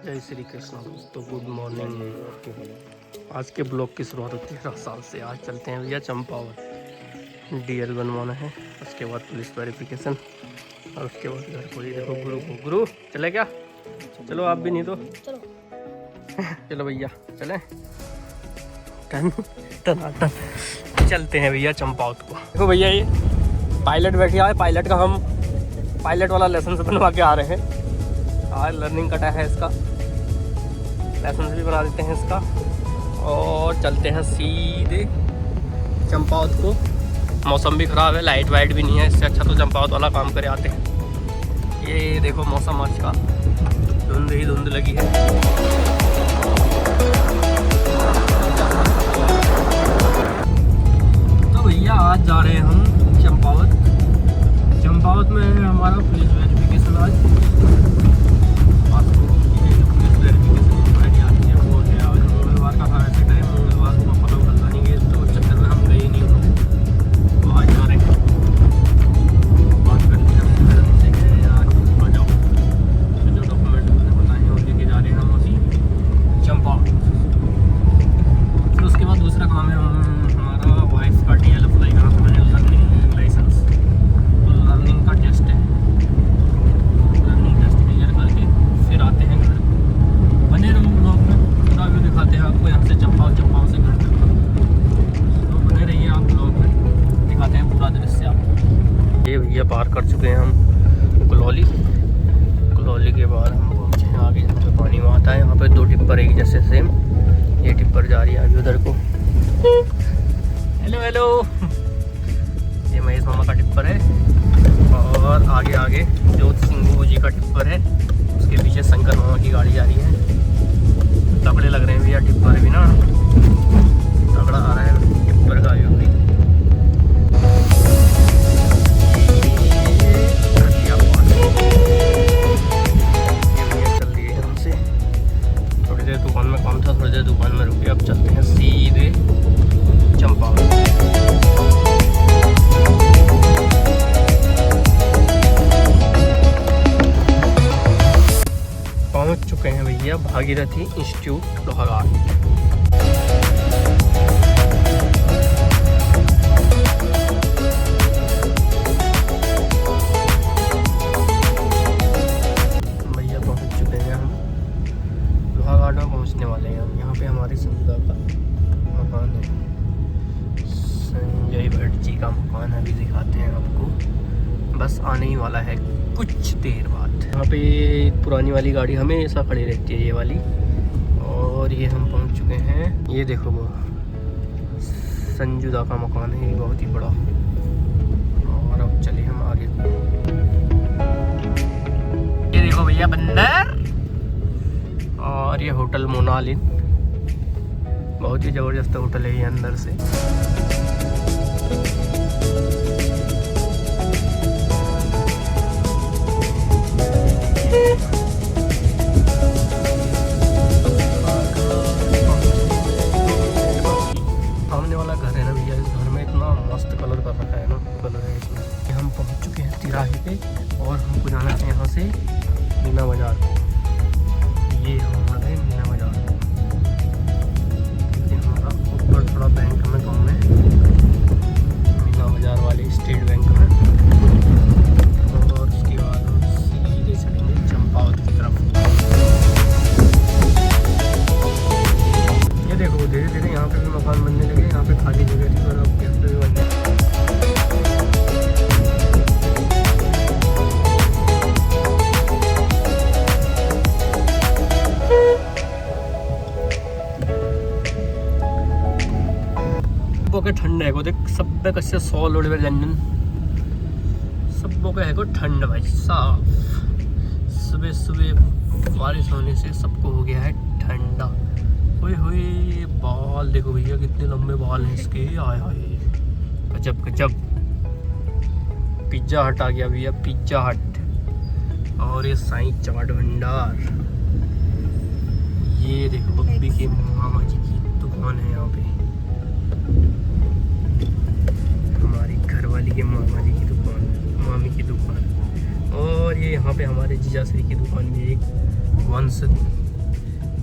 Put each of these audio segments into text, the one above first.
जय श्री कृष्ण दोस्तों, good morning. आज के ब्लॉग की शुरुआत होती है 13 साल से। आज चलते हैं भैया चंपावत, डीएल बनवाना है, उसके बाद पुलिस वेरिफिकेशन और उसके बाद घर को। ही देखो गुरु चले क्या? चलो आप भी नहीं तो चलो भैया चले। चलते हैं भैया चंपावत को। देखो भैया ये पायलट बैठे है, पायलट का हम पायलट वाला लाइसेंस बनवा के आ रहे हैं। आज लर्निंग कटा है इसका, लाइसेंस भी बना देते हैं इसका और चलते हैं सीधे चंपावत को। मौसम भी ख़राब है, लाइट वाइट भी नहीं है, इससे अच्छा तो चंपावत वाला काम करे आते हैं। ये देखो मौसम आज का धुंध ही धुंध लगी है। तो भैया आज जा रहे हैं हम चंपावत। चंपावत में है हमारा पुलिस वेरिफिकेशन। आज भैया पार कर चुके हैं हम कलौली के बाद हम पहुँचे हैं आगे जहाँ पे पानी वहाँ आता है। यहाँ पे दो टिप्पर एक जैसे सेम, ये टिप्पर जा रही है अभी उधर को। हेलो ये महेश मामा का टिप्पर है और आगे जोत सिंह जी का टिप्पर है, उसके पीछे शंकर मामा की गाड़ी जा रही है। तगड़े लग रहे हैं भैया टिप्पर भी ना, तगड़ा आ रहा है टिप्पर का व्यू भी। दुकान में काम था, थोड़ी देर दुकान में रुके, अब चलते हैं सीधे चंपावत। पहुंच चुके हैं भैया भागीरथी इंस्टीट्यूट लोहाघाट। पहुंचने वाले हैं हम। यहाँ पे हमारी संजुदा का मकान है, संजय भट्ट जी का मकान अभी दिखाते हैं आपको, बस आने ही वाला है कुछ देर बाद। यहाँ पे पुरानी वाली गाड़ी हमेशा खड़ी रहती है ये वाली, और ये हम पहुँच चुके हैं। ये देखो वो संजुदा का मकान है, ये बहुत ही बड़ा। और अब चले हम आगे। ये देखो भैया बंदर, और ये होटल मोनालिन, बहुत ही ज़बरदस्त होटल है ये अंदर से। सामने वाला घर है ना भैया, इस घर में इतना मस्त कलर कर रखा है ना, कलर है इसमें कि हम पहुंच चुके हैं तिराहे पे और हमको जाना है यहाँ से मीना बाजार। ये हमारे मीना बाजार, ये हमारा ऊपर थोड़ा बैंक में कम है, मीना बाजार वाले स्टेट बैंक में। और उसके बाद हम सीधे चलेंगे चंपावत की तरफ। ये देखो धीरे धीरे यहाँ पे भी मकान बनने लगे, यहाँ पे खाली जगह थी और अब कैसे भी बनने। के ठंड है को देख, सब पे कैसे 100 लोड व्यंजन सबको का है को ठंड भाई साहब। सुबह सुबह बारिश होने से सबको हो गया है ठंडा। हुए हुए बाल देखो भैया कितने लंबे बाल हैं इसके, आए हाय गजब गजब। पिज्जा हट आ गया भैया, पिज्जा हट। और ये साईं चाट भंडार, ये देखो बब्बी के मामा जी की दुकान है यहाँ पे, हमारी घरवाली के मामा जी की दुकान, मामी की दुकान। और ये यहाँ पे हमारे जीजा श्री की दुकान भी एक वंश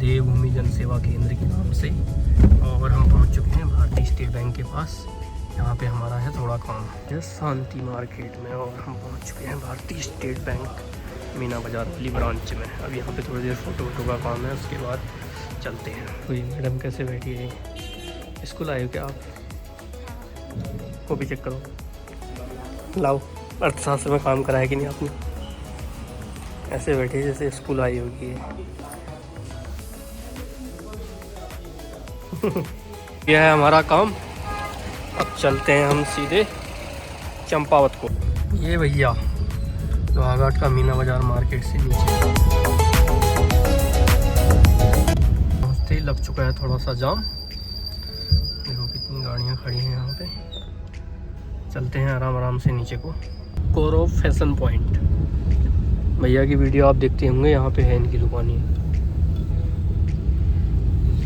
देवभूमि जन सेवा केंद्र के नाम से। और हम पहुंच चुके हैं भारतीय स्टेट बैंक के पास। यहाँ पे हमारा है थोड़ा काम है शांति मार्केट में, और हम पहुंच चुके हैं भारतीय स्टेट बैंक मीना बाज़ार वाली ब्रांच में। अब यहाँ पे थोड़ी देर फ़ोटो वोटो का काम है, उसके बाद चलते हैं। कोई मैडम कैसे बैठी है? स्कूल आए हो क्या आप? कॉपी चेक करो, लाओ। अर्थशास्त्र में काम करा है कि नहीं आपने? ऐसे बैठे जैसे स्कूल आई होगी। यह है हमारा काम। अब चलते हैं हम सीधे चंपावत को। ये भैया लोहाघाट का मीना बाज़ार मार्केट से नीचे पहुँचते ही लग चुका है थोड़ा सा जाम। देखो कितनी गाड़ियाँ खड़ी हैं यहाँ पे। चलते हैं आराम आराम से नीचे को। कोरो फैशन पॉइंट, भैया की वीडियो आप देखते होंगे, यहाँ पे है इनकी दुकान।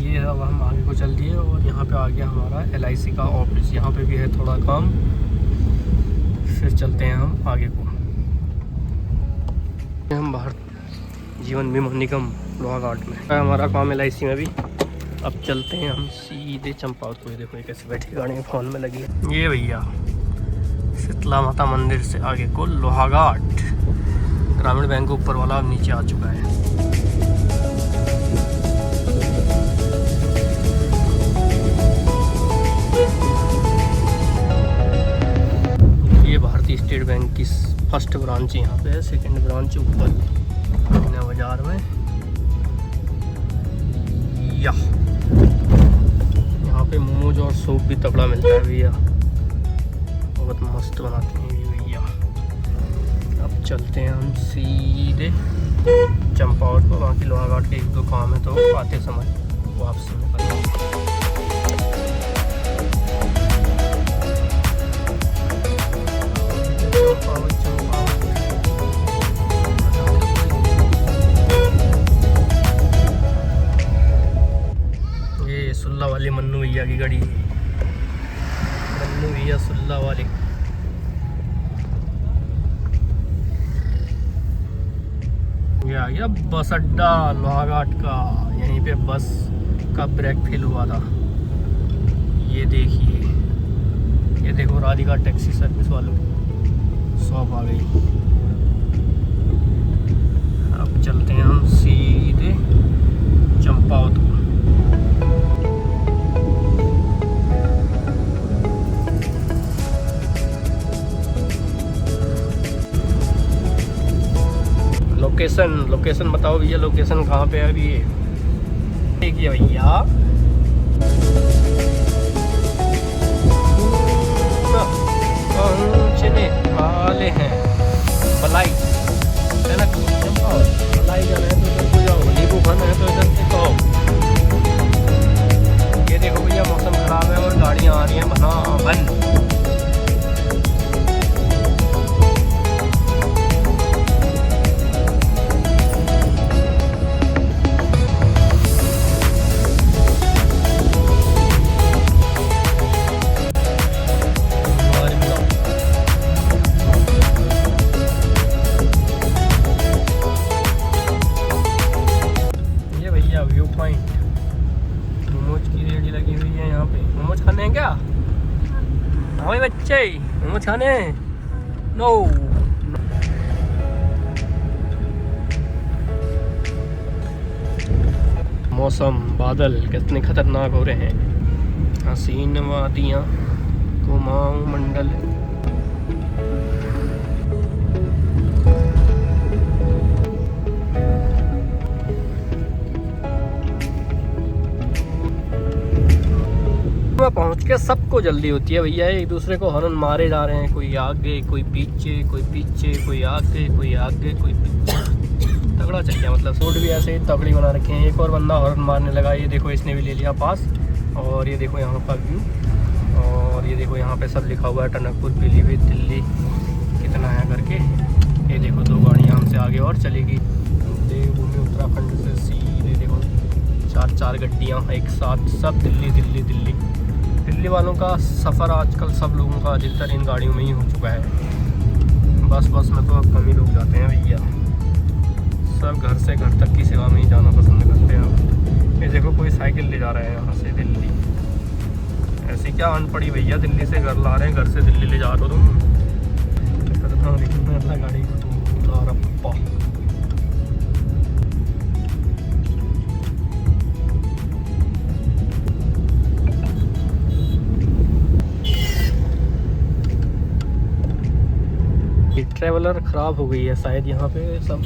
ये अब हम आगे को चल दिए और यहाँ पे आ गया हमारा LIC का ऑफिस। यहाँ पे भी है थोड़ा काम, फिर चलते हैं हम आगे को। हम भारत जीवन बीमा निगम लोहाघाट में है हमारा काम, LIC में भी। अब चलते हैं हम सीधे चंपावत को। देखो ये कैसे बैठी गाड़ी फ़ोन में लगी है। ये भैया शीतला माता मंदिर से आगे को लोहाघाट ग्रामीण बैंक ऊपर वाला अब नीचे आ चुका है। ये भारतीय स्टेट बैंक की फर्स्ट ब्रांच यहाँ पे है, सेकंड ब्रांच ऊपर मीना बाज़ार में। यहाँ पे मोमोज और सूप भी तगड़ा मिलता है भैया, बहुत मस्त बनाते हैं ये भैया। अब चलते हैं हम सीधे चंपावत को। बाकी लोहाघाट के 1-2 काम है तो आते समय वापसी में करेंगे। ये सुल्ला वाले मन्नू भैया की गाड़ी, मन्नू भैया सुल्ला वाले। ये आ गया बस अड्डा लोहाघाट का। यहीं पे बस का ब्रेक फेल हुआ था। ये देखिए, ये देखो राधिका टैक्सी सर्विस वालों की शॉप आ गई। अब चलते हैं हम सीधे चंपावत को। लोकेशन बताओ भैया, लोकेशन कहाँ पे है अभी? ये देखिए भैया, पहुँचने वाले हैं बलाई। बलाई जाना है तो इधर को जाओ, नींबू खाना है तो इधर से कहो। ये देखो भैया मौसम खराब है और गाड़ियाँ आ रही हैं बन। व्यू पॉइंट, मोमोज की रेडी लगी हुई है यहाँ पे। मोमोज खाने हैं क्या? हाँ भाई बच्चे, मोमोज खाने हैं? नो। मौसम बादल कितने खतरनाक हो रहे हैं। हसीन वादियाँ कुमाऊं मंडल। पहुंच के सबको जल्दी होती है भैया, एक दूसरे को हॉर्न मारे जा रहे हैं। कोई आगे कोई पीछे, कोई पीछे, कोई आगे, कोई आगे, कोई पीछे। तगड़ा चल गया, मतलब सूट भी ऐसे ही तगड़ी बना रखे हैं। एक और बंदा हॉर्न मारने लगा। ये देखो इसने भी ले लिया पास। और ये देखो यहाँ का व्यू, और ये देखो यहाँ पे सब लिखा हुआ है टनकपुर, पीलीभीत, दिल्ली कितना है करके। ये देखो 2 गाड़ियाँ हमसे आगे और चलेगी। देवभूमि उत्तराखंड से सीधे देखो 4-4 गड्डियाँ एक साथ, सब दिल्ली दिल्ली दिल्ली। दिल्ली वालों का सफ़र आजकल सब लोगों का अधिकतर इन गाड़ियों में ही हो चुका है। बस में तो अब कम ही लोग जाते हैं भैया, सब घर से घर तक की सेवा में ही जाना पसंद करते हैं। ले जा रहे हैं यहाँ से दिल्ली। ऐसी क्या अनपढ़ी भैया, दिल्ली से घर ला रहे हैं, घर से दिल्ली ले जा रहे हो तुम। गाड़ी को ट्रैवलर ख़राब हो गई है शायद, यहाँ पे सब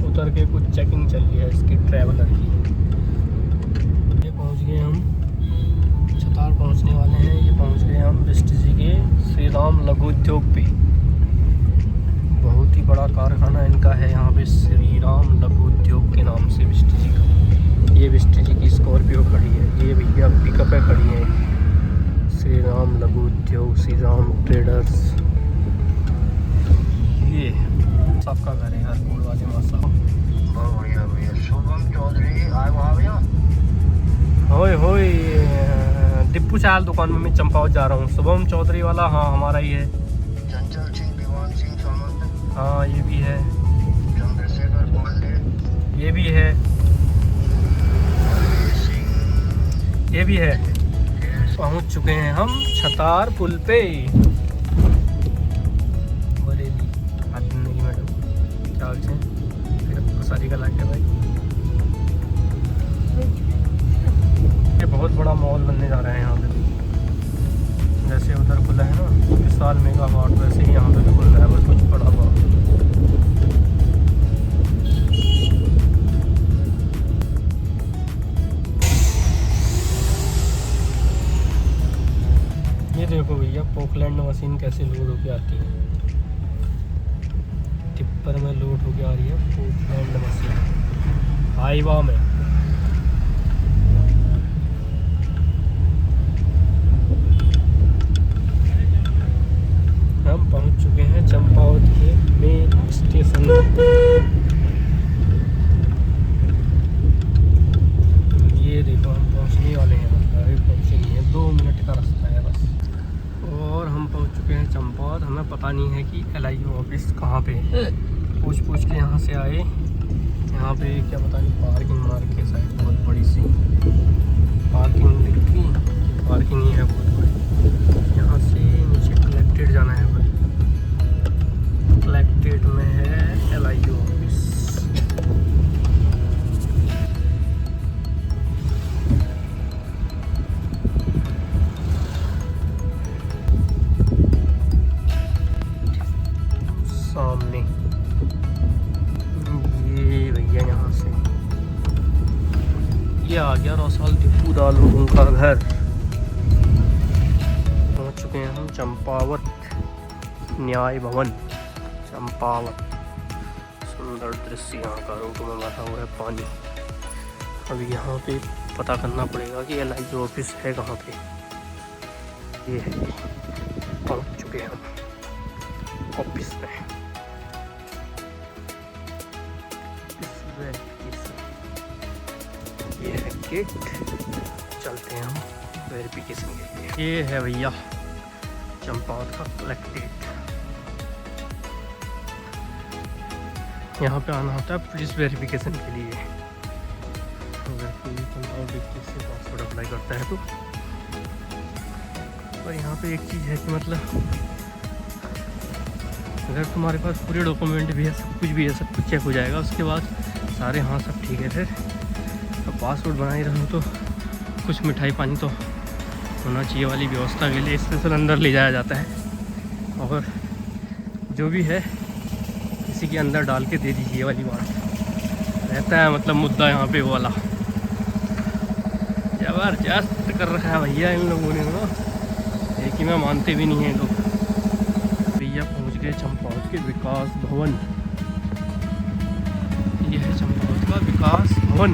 उतर के कुछ चेकिंग चल रही है इसकी ट्रैवलर की। ये पहुँच गए हम, छतार पहुँचने वाले हैं। ये पहुँच गए हम वेस्टजी के श्री राम लघु उद्योग पे। बहुत ही बड़ा कारखाना इनका है यहाँ पे, श्री राम लघु उद्योग के नाम से वेस्टजी का। ये वेस्टजी की स्कॉर्पियो खड़ी है, ये भैया पिकअप खड़ी है। श्री राम लघु उद्योग, श्री राम ट्रेडर्स, ये सबका घर है हरपुर वाले मासा। शुभम चौधरी आए वहाँ भैया। होय होय, टिप्पू चाल दुकान में मैं चंपावत जा रहा हूँ। शुभम चौधरी वाला, हाँ हमारा ही है। चंचल सिंह, दीवान सिंह सामंत, हाँ ये भी है। चंद्रशेखर पांडे, ये भी है। ये भी है। पहुँच चुके हैं हम छतार पुल पे। सारी का लाके भाई, ये बहुत बड़ा मॉल बनने जा रहा है यहाँ पे। जैसे उधर खुला है ना विशाल मेगा मार्ट, वैसे ही यहाँ पे भी खुल रहा है, बस कुछ बड़ा हुआ। ये देखो भैया, पोकलैंड मशीन कैसे लोड होके आती है। टिप्पर में लोड होके आ रही है पोकलैंड मशीन हाईवा में। हम पहुंच चुके हैं चंपावत के मेन स्टेशन। ये देखो हम पहुंचने वाले हैं, अभी पहुंचे नहीं है, 2 मिनट का रास्ता है बस। और हम पहुंच चुके हैं चंपावत। हमें पता नहीं है कि LIU ऑफिस कहाँ पे है। पूछ के यहाँ से आए। यहाँ पे क्या पता नहीं पार्किंग मार के शायद बहुत बड़ी सी पार्किंग दिखी, पार्किंग ही है बहुत बड़ी। यहाँ से नीचे कलेक्टेड जाना है, कलेक्टेड में है LIU ऑफिस। सामने ये भैया, यहाँ से ये आ गया रौसाल टिप्पू दा लोगों का घर। पहुँच चुके हैं हम चंपावत न्याय भवन, चंपावत। सुंदर दृश्य यहाँ का, रोड में भरा हुआ है पानी। अभी यहाँ पे पता करना पड़ेगा कि LIU ऑफिस है कहाँ पे। ये है, पहुँच चुके हैं हम ऑफिस में। ये है गेट, चलते हैं हम वेरिफिकेशन के लिए। ये है भैया चंपावत का कलेक्टेड। यहाँ पे आना होता है पुलिस वेरिफिकेशन के लिए। अगर कोई चंपावत डिस्ट्रिक्ट से पासपोर्ट अप्लाई करता है तो। और यहाँ पे एक चीज़ है कि मतलब अगर तुम्हारे पास पूरे डॉक्यूमेंट भी है, सब कुछ भी है, सब कुछ चेक हो जाएगा। उसके बाद सारे हाँ सब ठीक है, फिर अब पासपोर्ट बना ही रहे हो तो कुछ मिठाई पानी तो होना चाहिए वाली व्यवस्था के लिए स्पेशल अंदर ले जाया जाता है। और जो भी है किसी के अंदर डाल के दे दीजिए वाली बात रहता है, मतलब मुद्दा यहाँ पे वो वाला। ज़बरदस्त कर रखा है भैया इन लोगों ने ना, एक ही में मानते भी नहीं हैं लोग। भैया पहुँच गए चंपावत के विकास भवन। ये है चंपावत का विकास भवन।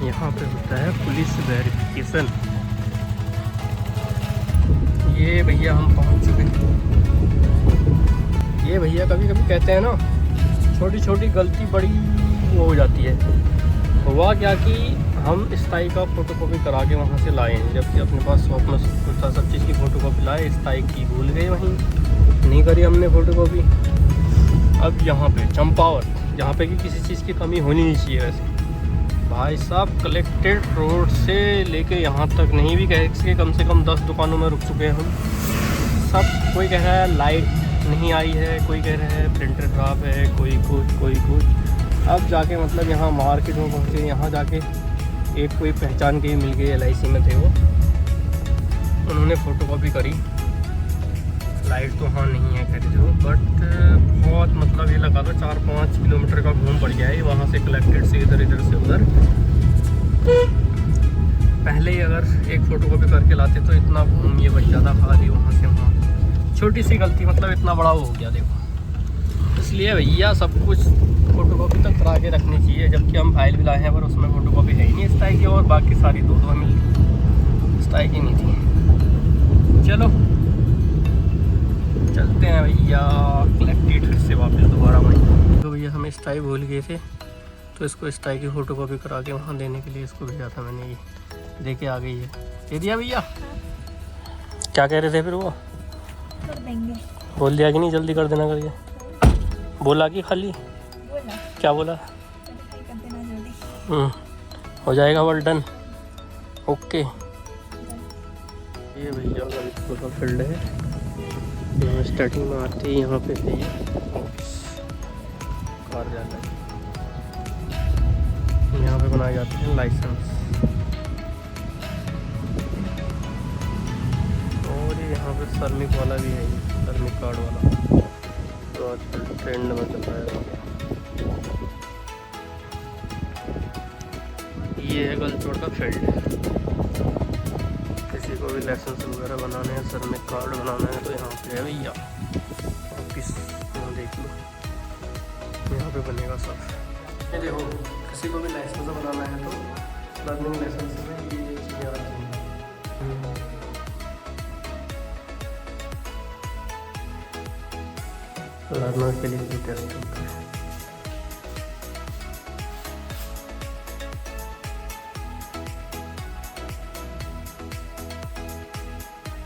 यहाँ पे होता है पुलिस वेरिफिकेशन। ये भैया हम पहुँच चुके हैं। ये भैया कभी कभी कहते हैं ना, छोटी छोटी गलती बड़ी वो हो जाती है। हुआ क्या कि हम स्थाई का फ़ोटोकॉपी करा के वहाँ से लाए हैं, जबकि अपने पास शॉप में सब चीज़ की फ़ोटोकॉपी लाए। स्थाई की भूल गए, वहीं नहीं करी हमने फ़ोटोकॉपी। अब यहाँ पे चंपावत, जहाँ पे कि किसी चीज़ की कमी होनी नहीं चाहिए वैसे। भाई साहब कलेक्टेड रोड से लेके यहाँ तक नहीं भी कह के कम से कम 10 दुकानों में रुक चुके हैं हम। सब कोई कह रहा है लाइट नहीं आई है, कोई कह रहा है प्रिंटर ख़राब है, कोई कुछ। अब जाके मतलब यहाँ मार्केट में पहुँचे, यहाँ जाके एक कोई पहचान के ही मिल गई, LIC में थे वो, उन्होंने फ़ोटोकॉपी करी। लाइट तो हाँ नहीं है कह रहे थे, बट बहुत मतलब ये लगा था 4-5 किलोमीटर का घूम पड़ गया है वहाँ से, कलेक्टेड से इधर से उधर। पहले ही अगर एक फ़ोटोकॉपी करके लाते तो इतना घूम ये बच जाता खाली वहाँ से वहाँ। छोटी सी गलती मतलब इतना बड़ा हो गया देखो। इसलिए भैया सब कुछ फ़ोटोकॉपी तक करा के रखनी चाहिए, जबकि हम फाइल भी लाए हैं पर उसमें फ़ोटोकॉपी है ही नहीं इस टाइप की, और बाकी सारी 2 मिल इस टाइप की नहीं थी। चलो चलते हैं भैया कलेक्टेड फिर से वापस दोबारा वहीं। तो भैया हम इस टाइप भूल गए थे, तो इसको इस टाइप की फ़ोटोकॉपी करा के वहाँ देने के लिए इसको भेजा था मैंने। ये दे के आ गई है, दे दिया भैया। क्या कह रहे थे फिर वो? कर देंगे। बोल दिया कि नहीं जल्दी कर देना करके? बोला कि खाली बोला? क्या बोला? कर देना जल्दी। हो जाएगा, वेल डन, ओके। ये भैया ललितपुर का फील्ड है। यहाँ स्टार्टिंग में आते ही यहाँ पे है कार्यालय, यहाँ पे बनाए जाते हैं लाइसेंस। और ये यहाँ पे श्रमिक वाला भी है, श्रमिक कार्ड वाला तो आजकल ट्रेंड में चल रहा है। ये है गलचोड़ का फील्ड। किसी को भी लाइसेंस वगैरह बनाने हैं, श्रमिक कार्ड बनाना है तो यहाँ पे है भैया ऑफिस। यहाँ देख लो, यहाँ पे बनेगा सब। ये देखो, किसी को भी लाइसेंस बनाना है तो लर्निंग लाइसेंस में ये चीज़ें आती हैं। लर्नर के लिए भी टेस्ट होता है।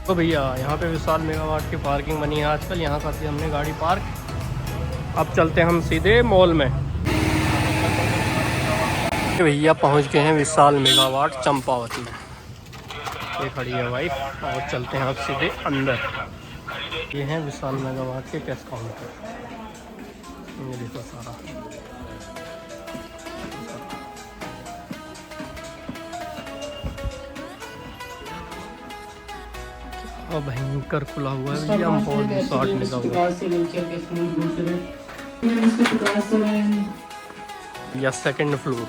तो भैया यहाँ पे विशाल मेगावाट की पार्किंग बनी है आजकल, यहाँ कर दी हमने गाड़ी पार्क। अब चलते हैं हम सीधे मॉल में। भैया पहुँच गए हैं विशाल मेगावाट चंपावत में, ये खड़ी है वाइफ, और चलते हैं अब सीधे अंदर। ये हैं विशाल मेगावाट के कैश काउंटर, ये देखो सारा। और भयंकर खुला हुआ है भैया, हम बहुत 60 निकला हुआ या सेकंड फ्लोर।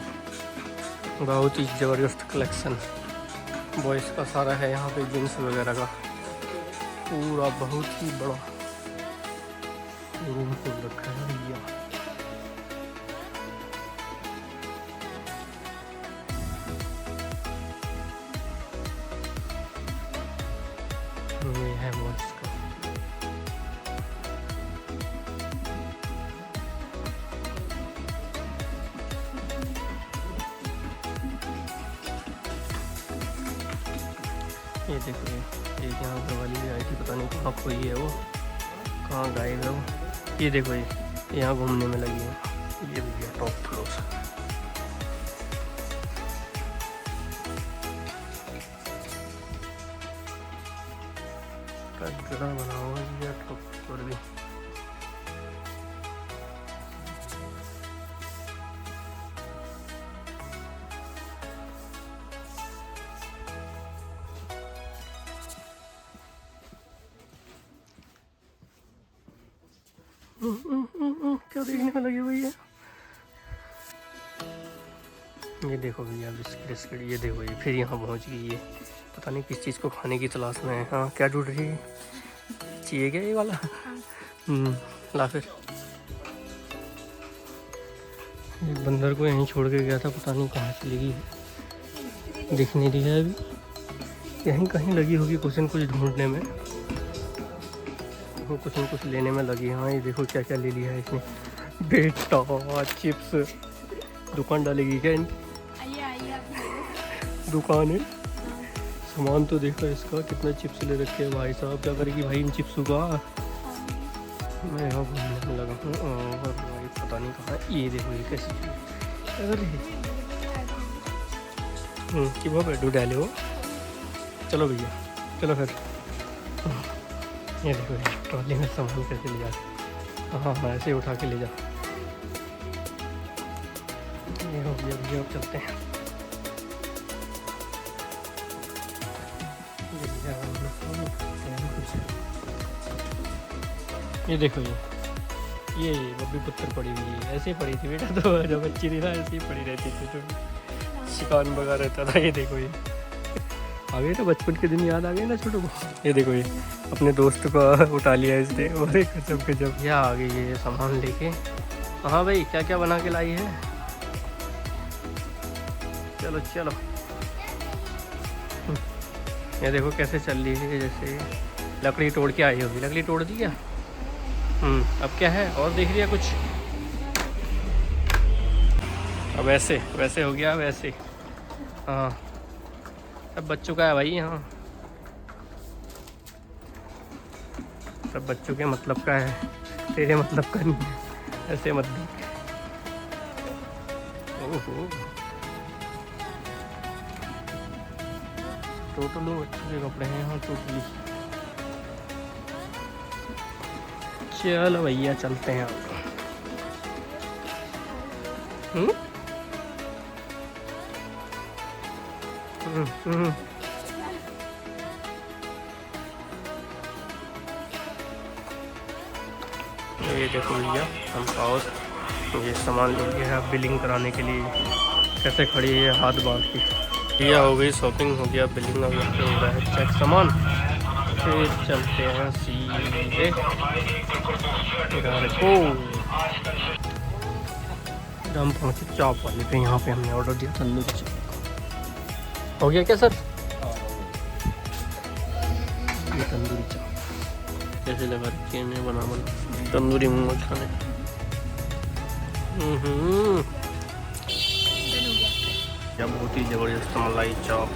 बहुत ही ज़बरदस्त कलेक्शन बॉयज़ का सारा है यहाँ पे, जींस वगैरह का पूरा बहुत ही बड़ा रूम खोल रखा है भैया। ये है बॉयज़ का। ये देखो, ये यहाँ पे वाली भी आई थी, पता नहीं कहाँ खोई है वो, कहाँ गायब है वो। ये देखो, ये यहाँ घूमने में लगी है। ये भैया टॉप फ्लोर का जगह बना हुआ है टॉप फ्लोर भी। क्या देखने में लगी हुई है? ये देखो भैया बिस्किट, ये देखो ये फिर यहाँ पहुँच गई है, पता नहीं किस चीज़ को खाने की तलाश में है। हाँ, क्या ढूंढ रही है? चाहिए क्या ये वाला? ला फिर। एक बंदर को यहीं छोड़ के गया था, पता नहीं कहाँ चली गई, दिख नहीं रही है अभी। यहीं कहीं लगी होगी कुछ न कुछ ढूंढने में, कुछ न कुछ लेने में लगी। हाँ, ये देखो क्या क्या ले लिया है इसने, बेटा चिप्स। दुकान डालेगी क्या इनकी? दुकान है, सामान तो देखो इसका, कितना चिप्स ले रखे हैं भाई साहब। क्या करेगी भाई इन चिप्सों का? मैं यहाँ घूमने में लगा हूँ और भाई पता नहीं कहाँ ये देखो ये कैसी चीज़ अरे कि वो बैठू डाले हो। चलो भैया चलो फिर। ये देखो ये ट्रॉली में सामान कैसे ले जा। हाँ हाँ ऐसे उठा के ले जा। ये हो गया भैया अब चलते हैं। ये देखो ये बब्बी पुत्र पड़ी हुई है। ऐसे ही पड़ी थी बेटा तो जब बच्ची थी ना ऐसे ही पड़ी रहती थी तो शिकान बगा रहता था। ये देखो ये आ गए ना बचपन के दिन याद आ गए ना छोटू को। ये देखो ये अपने दोस्त को उठा लिया इसने और जब के जब यह आ गई ये सामान लेके। हाँ भाई क्या क्या बना के लाई है। चलो चलो ये देखो कैसे चल रही है जैसे लकड़ी तोड़ के आई होगी। लकड़ी तोड़ दी क्या? अब क्या है और देख लिया कुछ। अब वैसे वैसे हो गया वैसे। हाँ सब बच्चों का है भाई यहाँ। सब बच्चों के मतलब का है तेरे मतलब का नहीं है। ऐसे मत देख। ओहो टोटल बच्चों के कपड़े हैं यहाँ टोटली। चलो भैया चलते हैं अब। ये देखो भैया हम पाउस ये सामान ले लिया है बिलिंग कराने के लिए। कैसे खड़ी है हाथ बांध के। भैया हो गई शॉपिंग हो गया बिलिंग हो रहा है चेक सामान। फिर चलते हैं सीधे घर को। हम पहुँचे चाप वाले पे। यहाँ पे हमने ऑर्डर दिया तंदूरी चाप। हो गया क्या सर? ये तंदूरी चाप कैसे लगा रखी है बना तंदूरी मोमोज खाने। या बहुत ही ज़बरदस्त मलाई चाप।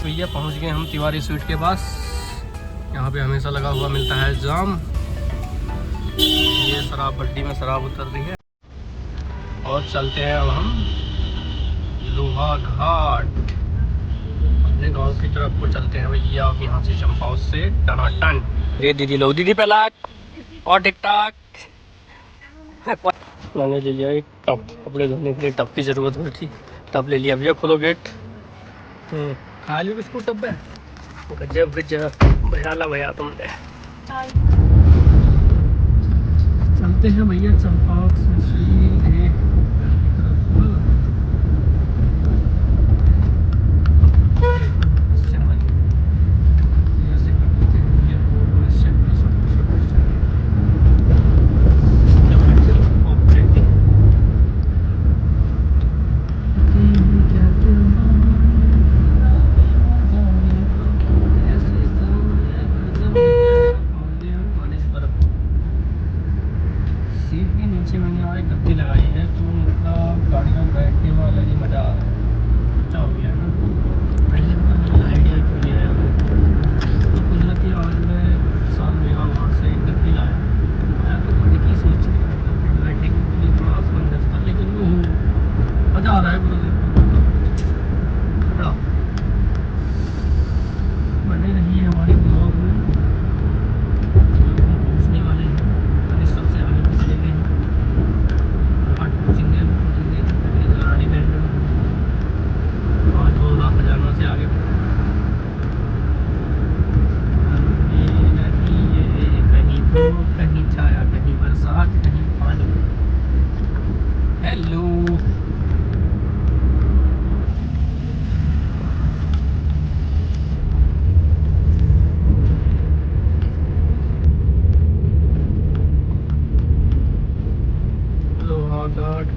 भैया पहुंच गए हम तिवारी स्वीट के पास। यहाँ पे हमेशा लगा हुआ मिलता है जाम। ये शराब भट्टी में शराब उतर रही है और चलते हैं अब हम लोहा घाट अपने गांव की तरफ को चलते हैं भैया। अब यहाँ से चंपा हाउस से टनाटन। ये दीदी लो दीदी पहला और टिक टाक। मैंने ले लिया एक टब कपड़े धोने के लिए। टब की ज़रूरत हुई थी टब ले लिया भैया। खोलो गेट। खा लो बिस्कुट टब में। गजब गजब भयाला भैया तुमने। चलते हैं भैया चंपा हाउस से।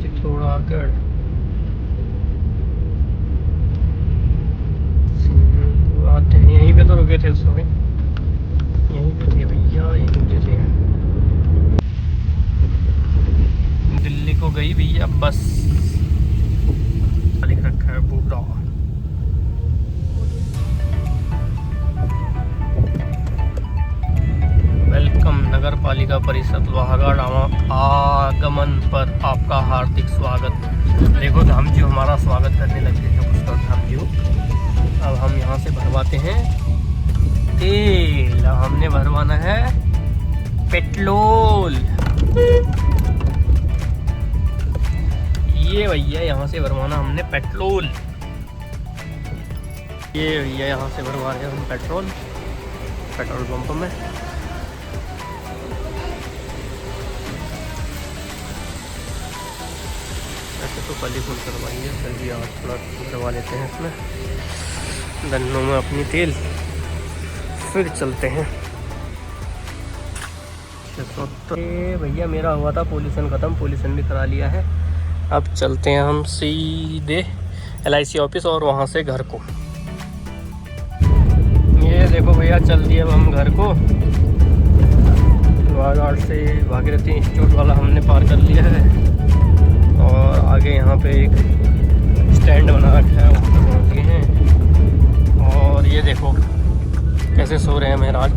चित्तौड़गढ़ आते हैं। यहीं पे तो रुके थे सुबह। यहीं पे थे भैया यहीं पे थे। दिल्ली को गई भैया बस लिख रखा है बूटा। परिषद लोहागढ़ आगमन पर आपका हार्दिक स्वागत। देखो धाम जी हमारा स्वागत करने लगे हैं पुष्कर धाम जी। अब हम यहाँ से भरवाते हैं तेल। हमने भरवाना है पेट्रोल। ये भैया यहाँ से भरवाना हमने पेट्रोल। ये भैया यहाँ से भरवा रहे हैं हम पेट्रोल पंप में। ऐसे तो कल ही फुल करवाइए, चलिए आज थोड़ा करवा लेते हैं इसमें गन्नों में अपनी तेल, फिर चलते हैं। भैया मेरा हुआ था पोल्यूशन ख़त्म, पोल्यूशन भी करा लिया है। अब चलते हैं हम सीधे LIC ऑफिस और वहाँ से घर को। ये देखो भैया चल दिए अब हम घर को। लोहागढ़ से भागीरथी इंस्टीट्यूट वाला हमने पार कर लिया है और आगे यहाँ पे एक स्टैंड बना रखा है, वहाँ पे पहुँच गए हैं। और ये देखो कैसे सो रहे हैं महाराज।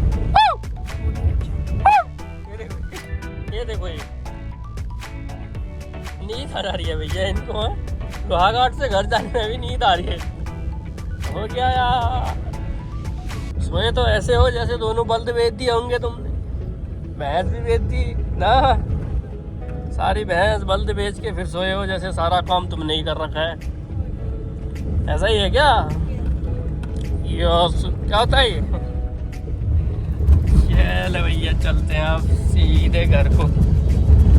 ये देखो ये नींद आ रही है भैया इनको। लोहागढ़ से घर जाने में भी नींद आ रही है। हो गया यार, सोए तो ऐसे हो जैसे दोनों बल्द बेच दिए होंगे तुमने। भैंस भी बेच दी ना, सारी भैंस बल्द बेच के फिर सोए हो जैसे सारा काम तुमने ही कर रखा है। ऐसा ही है क्या? क्या होता है ये? चल भैया चलते हैं अब सीधे घर को।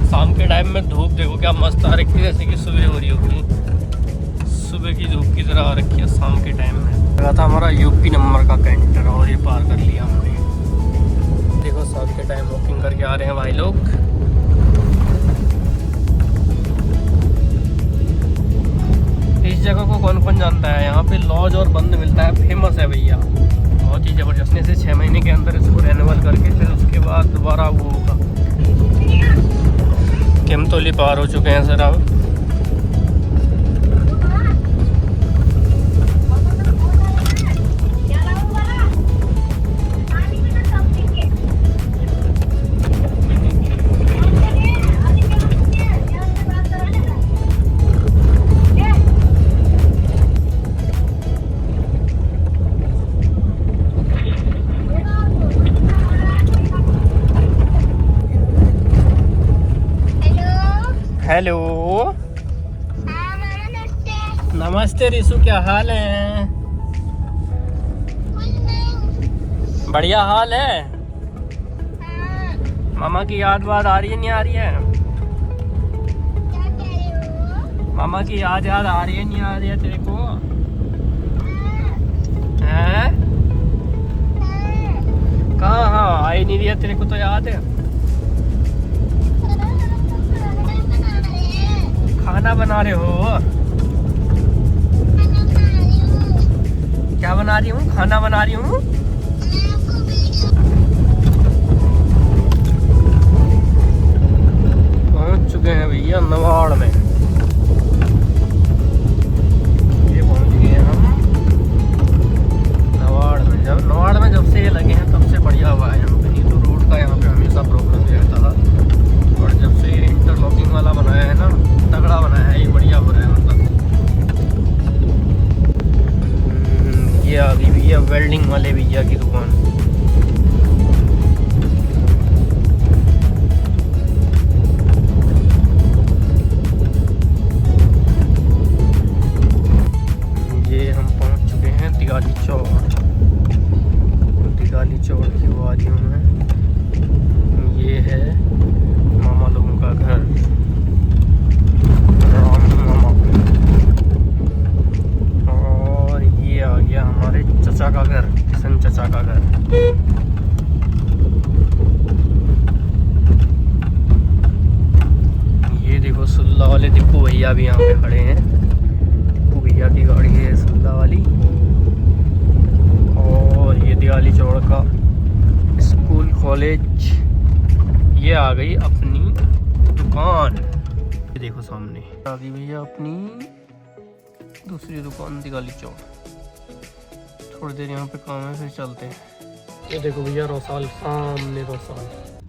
शाम के टाइम में धूप देखो क्या मस्त आ रखी है, जैसे कि सुबह हो रही होगी। सुबह की धूप की तरह आ रखी है शाम के टाइम में। लगा था हमारा UP नंबर का कैंटर और ये पार कर लिया हमने। देखो शाम के टाइम वॉकिंग करके आ रहे हैं भाई लोग। इस जगह को कौन कौन जानता है? यहाँ पे लॉज और बंद मिलता है, फेमस है भैया, बहुत ही ज़बरदस्त। से 6 महीने के अंदर इसको रेन्यूअल करके फिर उसके बाद दोबारा वो होगा। केमतोली पार हो चुके हैं सर अब। हेलो नमस्ते रिशु, क्या हाल है? बढ़िया हाल है। मामा की याद वाद आ रही है, नहीं आ रही है? मामा की याद आ रही है, नहीं आ रही है तेरे को? हैं? कहाँ आई नहीं रही है तेरे को तो याद है? खाना बना रहे हो? क्या बना रही हूँ? खाना बना रही हूँ। पहुँच चुके हैं भैया नवाड़ में। ये पहुँच गए हम नवाड़ में। नवाड़ में जब से ये लगे हैं तब से बढ़िया हुआ है यहाँ पे, नहीं तो रोड का यहाँ पे हमेशा प्रॉब्लम रहता था। और जब से ये इंटरलॉकिंग वाला बनाया है ना, तगड़ा बनाया है, ये बढ़िया हो रहा है मतलब। ये आ गई भैया वेल्डिंग वाले भैया की दुकान। ये हम पहुंच चुके हैं दिगाली चौक। दिगाली चौक की वादियों में ये है मामा लोगों का घर, और ये आ गया हमारे चचा का घर, किशन चचा का घर। ये देखो सुल्ला वाले दीपू भैया भी यहाँ पे खड़े हैं। दीपू भैया की गाड़ी है सुल्ला वाली। और ये दिगाली चौक का स्कूल कॉलेज। ये आ गई अपनी दुकान, ये देखो सामने आ गई भैया अपनी दूसरी दुकान दिगाली चौक। थोड़ी देर यहाँ पे काम है फिर चलते हैं। ये देखो भैया रोसाल, सामने रोसाल।